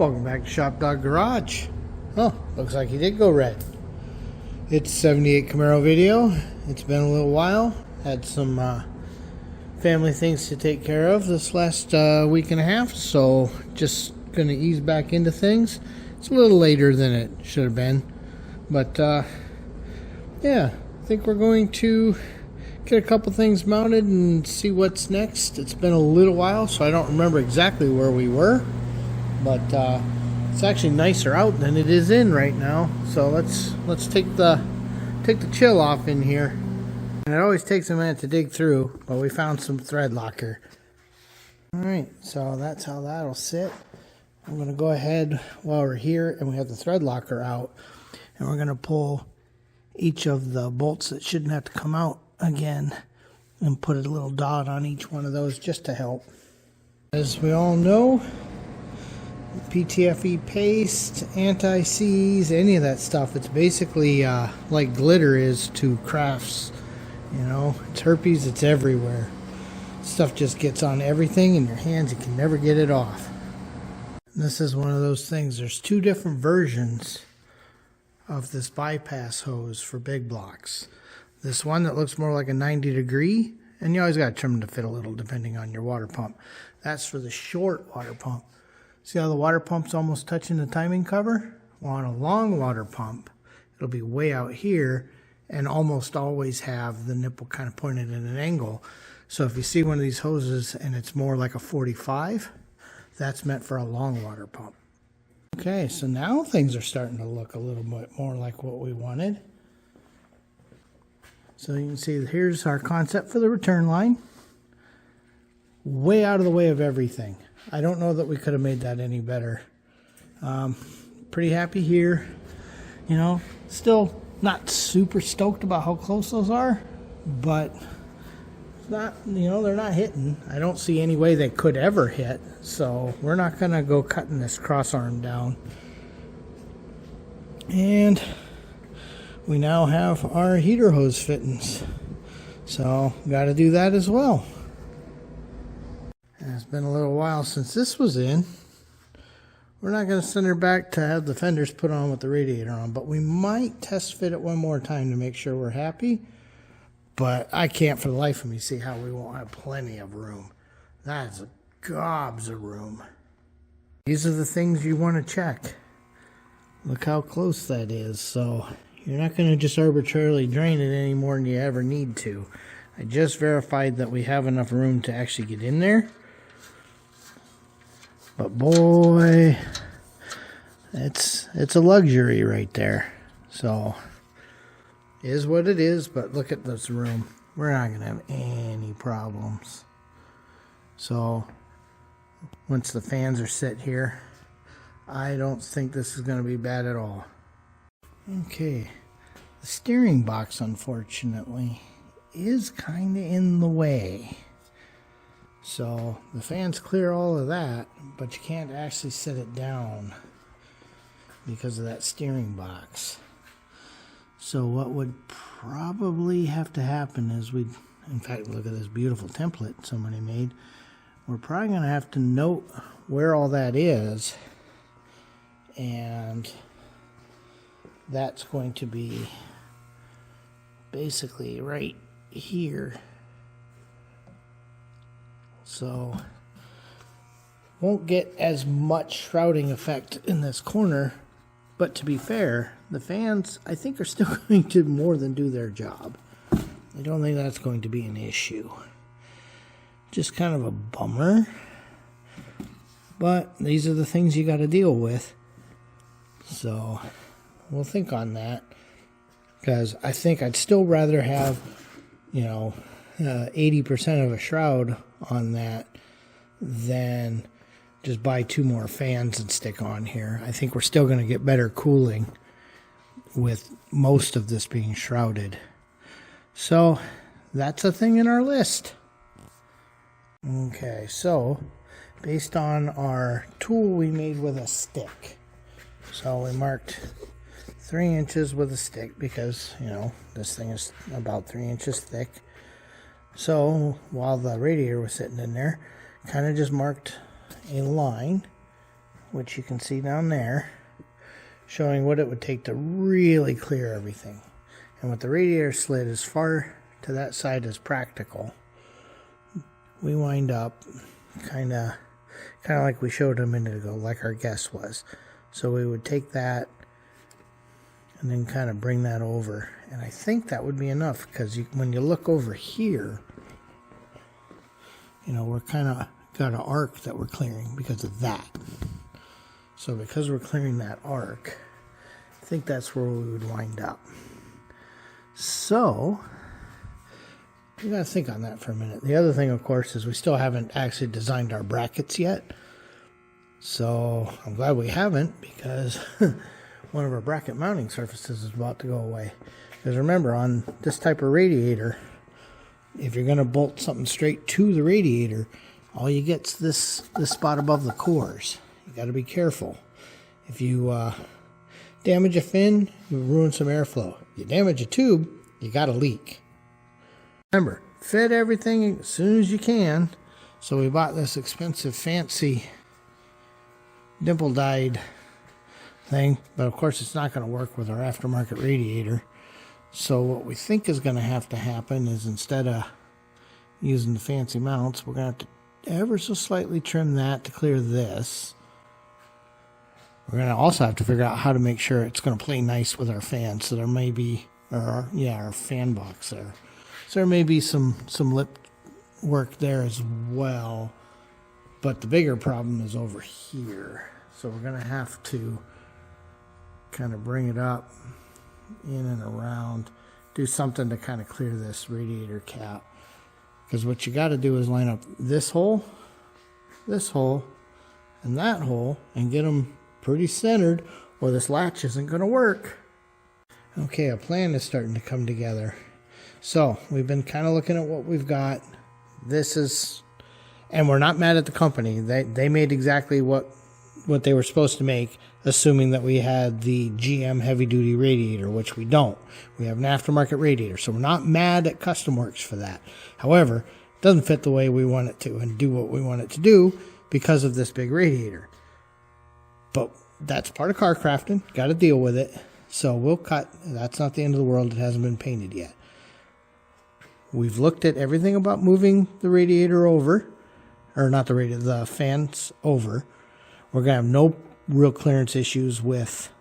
Welcome back to ShopDog-Garage. Oh, looks like he did go red. It's 78 Camaro video. It's been a little while. Had some family things to take care of this last week and a half, so just going to ease back into things. It's a little later than it should have been, but yeah, I think we're going to get a couple things mounted and see what's next. It's been a little while, so I don't remember exactly where we were. But it's actually nicer out than it is in right now. So let's take the chill off in here. And it always takes a minute to dig through, but we found some thread locker. All right, so that's how that'll sit. I'm going to go ahead while we're here and we have the thread locker out, and we're going to pull each of the bolts that shouldn't have to come out again and put a little dot on each one of those just to help. As we all know, PTFE paste, anti-seize, any of that stuff, it's basically like glitter is to crafts. You know, it's herpes, it's everywhere. Stuff just gets on everything in your hands, you can never get it off. And this is one of those things. There's two different versions of this bypass hose for big blocks. This one that looks more like a 90 degree, and you always got to trim them to fit a little depending on your water pump. That's for the short water pump. See how the water pump's almost touching the timing cover? Well, on a long water pump, it'll be way out here and almost always have the nipple kind of pointed at an angle. So if you see one of these hoses and it's more like a 45, that's meant for a long water pump. Okay, so now things are starting to look a little bit more like what we wanted. So you can see here's our concept for the return line. Way out of the way of everything. I don't know that we could have made that any better. Pretty happy here. You know, still not super stoked about how close those are, but not, you know, they're not hitting. I don't see any way they could ever hit, so we're not going to go cutting this cross arm down. And we now have our heater hose fittings, so got to do that as well. And it's been a little while since this was in. We're not going to send her back to have the fenders put on with the radiator on, but we might test fit it one more time to make sure we're happy. But I can't for the life of me see how we won't have plenty of room. That's gobs of room. These are the things you want to check. Look how close that is. So you're not going to just arbitrarily drain it any more than you ever need to. I just verified that we have enough room to actually get in there. But boy, it's a luxury right there. So it is what it is, but look at this room. We're not going to have any problems. So once the fans are set here, I don't think this is going to be bad at all. Okay, the steering box, unfortunately, is kind of in the way. So the fans clear all of that, but you can't actually set it down because of that steering box. So what would probably have to happen is in fact, look at this beautiful template somebody made. We're probably going to have to note where all that is, and that's going to be basically right here. So won't get as much shrouding effect in this corner, but to be fair, the fans I think are still going to more than do their job. I don't think that's going to be an issue. Just kind of a bummer, but these are the things you got to deal with. So we'll think on that, because I think I'd still rather have, you know, 80% of a shroud on that than just buy two more fans and stick on here. I think we're still going to get better cooling with most of this being shrouded. So that's a thing in our list. Okay, so based on our tool we made with a stick. So we marked 3 inches with a stick because, you know, this thing is about 3 inches thick. So while the radiator was sitting in there, kind of just marked a line which you can see down there, showing what it would take to really clear everything. And with the radiator slid as far to that side as practical, we wind up kind of like we showed a minute ago, like our guess was. So we would take that and then kind of bring that over. And I think that would be enough, because when you look over here, you know, we're kind of got an arc that we're clearing because of that. So because we're clearing that arc, I think that's where we would wind up. So you got to think on that for a minute. The other thing, of course, is we still haven't actually designed our brackets yet. So I'm glad we haven't, because one of our bracket mounting surfaces is about to go away. Because remember, on this type of radiator, if you're going to bolt something straight to the radiator, all you get's this spot above the cores. You got to be careful. If you damage a fin, you ruin some airflow. You damage a tube, you got a leak. Remember, fit everything as soon as you can. So we bought this expensive, fancy, dimple-dyed thing. But of course, it's not going to work with our aftermarket radiator. So what we think is going to have to happen is, instead of using the fancy mounts, we're going to have to ever so slightly trim that to clear this. We're going to also have to figure out how to make sure it's going to play nice with our fan. So there may be, our fan box there. So there may be some lip work there as well. But the bigger problem is over here. So we're going to have to kind of bring it up in and around, do something to kind of clear this radiator cap. Because what you got to do is line up this hole, and that hole, and get them pretty centered, or this latch isn't going to work. Okay, a plan is starting to come together. So we've been kind of looking at what we've got. This is, and we're not mad at the company. They made exactly what they were supposed to make, assuming that we had the GM heavy duty radiator, which we don't. We have an aftermarket radiator, so we're not mad at Custom Works for that. However, it doesn't fit the way we want it to and do what we want it to do because of this big radiator. But that's part of car crafting. Got to deal with it. So we'll cut. That's not the end of the world. It hasn't been painted yet. We've looked at everything about moving the radiator over, or not the radiator, the fans over. We're going to have no real clearance issues with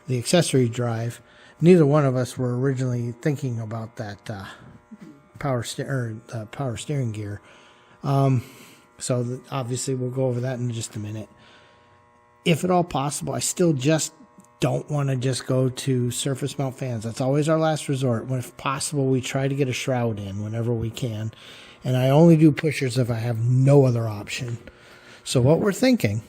the accessory drive. Neither one of us were originally thinking about that power steering gear. So obviously we'll go over that in just a minute. If at all possible, I still just don't want to just go to surface mount fans. That's always our last resort. When if possible, we try to get a shroud in whenever we can. And I only do pushers if I have no other option. So what we're thinking,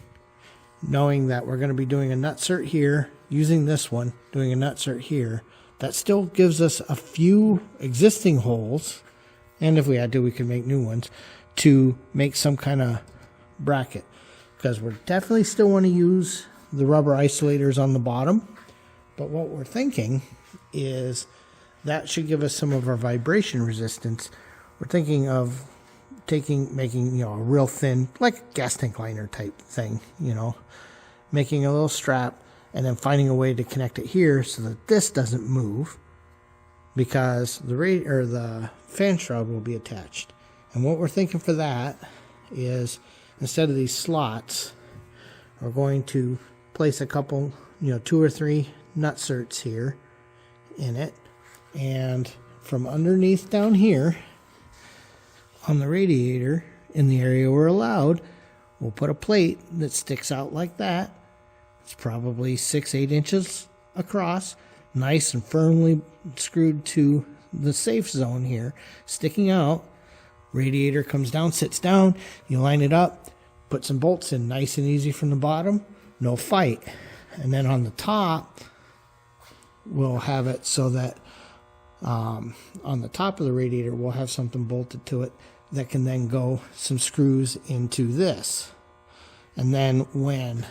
knowing that we're going to be doing a nutsert here, using this one, doing a nutsert here, that still gives us a few existing holes, and if we had to, we could make new ones, to make some kind of bracket. Because we're definitely still want to use the rubber isolators on the bottom, but what we're thinking is that should give us some of our vibration resistance. We're thinking of making a real thin, like a gas tank liner type thing, making a little strap and then finding a way to connect it here so that this doesn't move, because the fan shroud will be attached. And what we're thinking for that is, instead of these slots, we're going to place a couple, 2 or 3 nutserts here in it, and from underneath down here on the radiator, in the area we're allowed, we'll put a plate that sticks out like that. It's probably 6-8 inches across, nice and firmly screwed to the safe zone here, sticking out. Radiator comes down, sits down, you line it up, put some bolts in, nice and easy from the bottom, no fight. And then on the top, we'll have it so that on the top of the radiator, we'll have something bolted to it that can then go some screws into this. And then when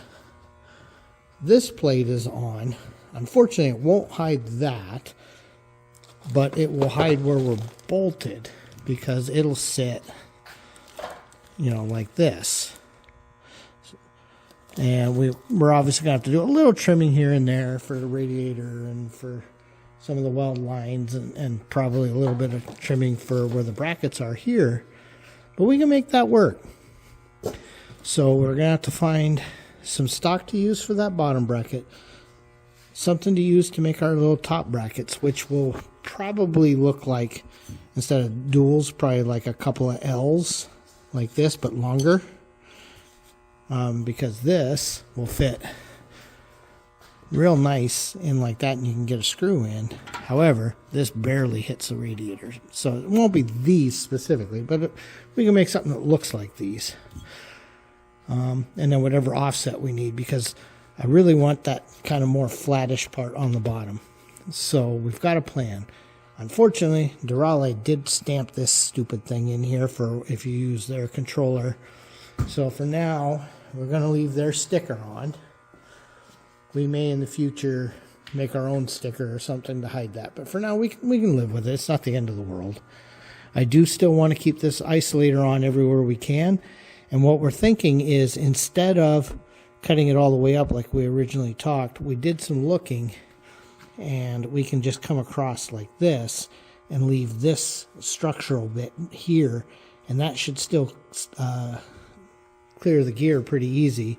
this plate is on, unfortunately it won't hide that, but it will hide where we're bolted, because it'll sit, like this. And we're obviously going to have to do a little trimming here and there for the radiator and for some of the weld lines, and probably a little bit of trimming for where the brackets are here. But we can make that work. So we're going to have to find some stock to use for that bottom bracket, something to use to make our little top brackets, which will probably look like, instead of duals, probably like a couple of L's like this, but longer. Because this will fit real nice in like that, and you can get a screw in. However, this barely hits the radiator, so it won't be these specifically, but we can make something that looks like these. And then whatever offset we need, because I really want that kind of more flattish part on the bottom. So we've got a plan. Unfortunately, Durale did stamp this stupid thing in here for if you use their controller. So for now, we're going to leave their sticker on. We may in the future make our own sticker or something to hide that. But for now, we can live with it. It's not the end of the world. I do still want to keep this isolator on everywhere we can. And what we're thinking is, instead of cutting it all the way up like we originally talked, we did some looking, and we can just come across like this and leave this structural bit here. And that should still clear the gear pretty easy.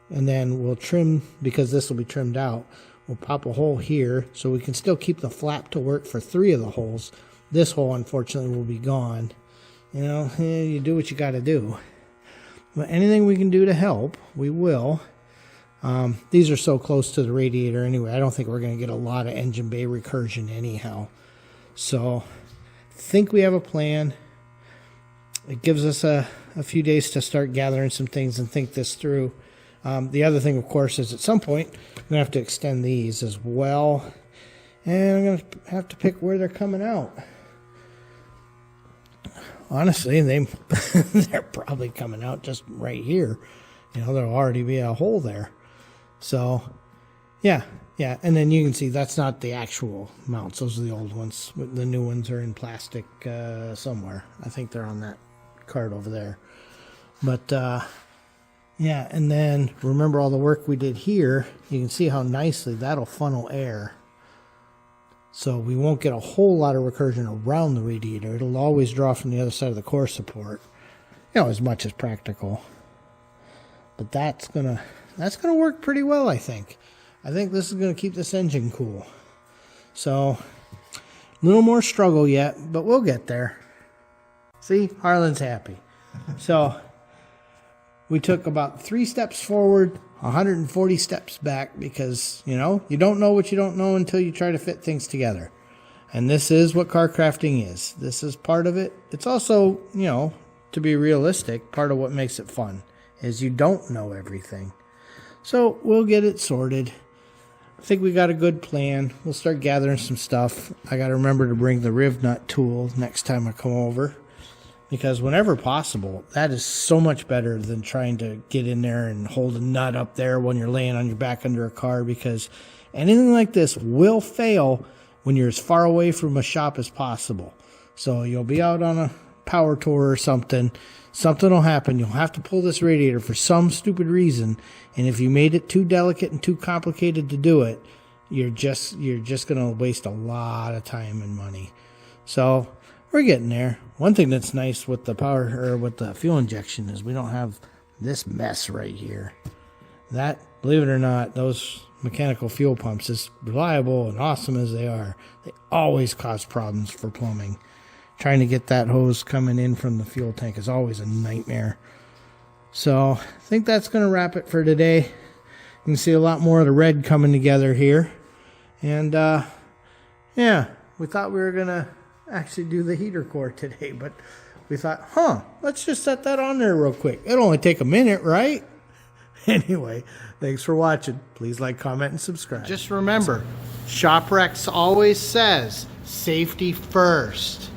And then we'll trim, because this will be trimmed out, we'll pop a hole here so we can still keep the flap to work for 3 of the holes. This hole, unfortunately, will be gone. You know, you do what you got to do. But anything we can do to help, we will. These are so close to the radiator anyway, I don't think we're going to get a lot of engine bay recursion anyhow. So I think we have a plan. It gives us a few days to start gathering some things and think this through. The other thing, of course, is at some point I'm going to have to extend these as well. And I'm going to have to pick where they're coming out. Honestly, they're probably coming out just right here. You know, there'll already be a hole there. So, yeah. And then you can see that's not the actual mounts. Those are the old ones. The new ones are in plastic somewhere. I think they're on that card over there. But, yeah, and then remember all the work we did here. You can see how nicely that'll funnel air. So we won't get a whole lot of recursion around the radiator. It'll always draw from the other side of the core support, you know, as much as practical. But that's gonna work pretty well, I think. I think this is gonna keep this engine cool. So a little more struggle yet, but we'll get there. See, Harlan's happy. So we took about 3 steps forward, 140 steps back, because, you know, you don't know what you don't know until you try to fit things together. And this is what car crafting is. This is part of it. It's also, you know, to be realistic, part of what makes it fun is you don't know everything. So we'll get it sorted. I think we got a good plan. We'll start gathering some stuff. I got to remember to bring the riv nut tool next time I come over, because whenever possible, that is so much better than trying to get in there and hold a nut up there when you're laying on your back under a car, because anything like this will fail when you're as far away from a shop as possible. So you'll be out on a power tour or something. Something will happen. You'll have to pull this radiator for some stupid reason. And if you made it too delicate and too complicated to do it, you're just going to waste a lot of time and money. So we're getting there. One thing that's nice with the with the fuel injection is we don't have this mess right here. That, believe it or not, those mechanical fuel pumps, as reliable and awesome as they are, they always cause problems for plumbing. Trying to get that hose coming in from the fuel tank is always a nightmare. So I think that's going to wrap it for today. You can see a lot more of the red coming together here. And yeah, we thought we were going to actually do the heater core today, but we thought, let's just set that on there real quick. It'll only take a minute, right? Anyway, thanks for watching. Please like, comment, and subscribe. Just remember, ShopRex always says safety first.